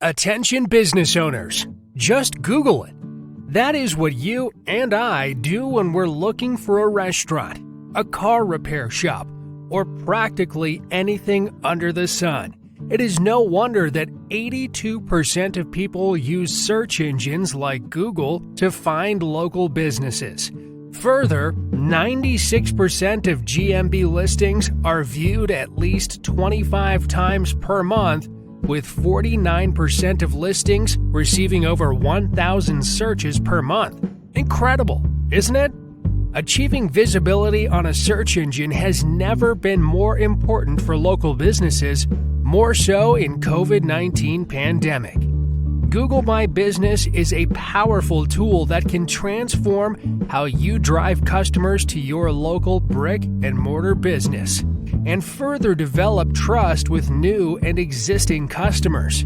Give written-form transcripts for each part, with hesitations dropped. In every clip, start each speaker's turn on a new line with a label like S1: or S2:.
S1: Attention business owners, just Google it. That is what you and I do when we're looking for a restaurant, a car repair shop, or practically anything under the sun. It is no wonder that 82% of people use search engines like Google to find local businesses. Further, 96% of GMB listings are viewed at least 25 times per month, with 49% of listings receiving over 1,000 searches per month. Incredible, isn't it? Achieving visibility on a search engine has never been more important for local businesses, more so in COVID-19 pandemic. Google My Business is a powerful tool that can transform how you drive customers to your local brick and mortar business and further develop trust with new and existing customers.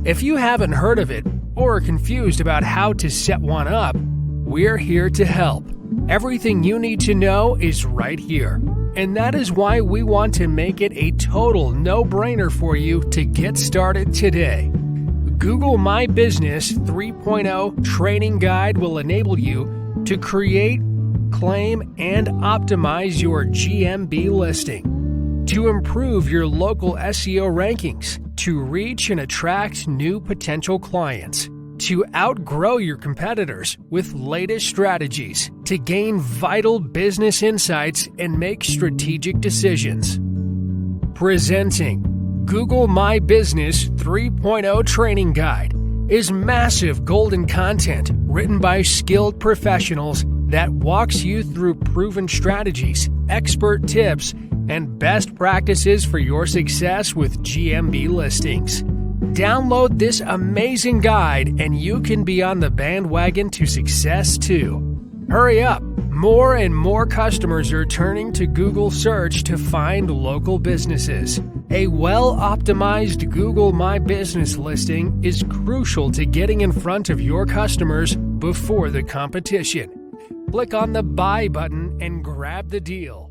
S1: If you haven't heard of it or are confused about how to set one up, we're here to help. Everything you need to know is right here, and that is why we want to make it a total no-brainer for you to get started today. Google My Business 3.0 Training Guide will enable you to create, claim, and optimize your GMB listing, to improve your local SEO rankings, to reach and attract new potential clients, to outgrow your competitors with latest strategies, to gain vital business insights and make strategic decisions. Presenting Google My Business 3.0 Training Guide is massive golden content written by skilled professionals that walks you through proven strategies, expert tips, and best practices for your success with GMB listings. Download this amazing guide and you can be on the bandwagon to success too. Hurry up! More and more customers are turning to Google search to find local businesses. A well-optimized Google My Business listing is crucial to getting in front of your customers before the competition. Click on the buy button and grab the deal.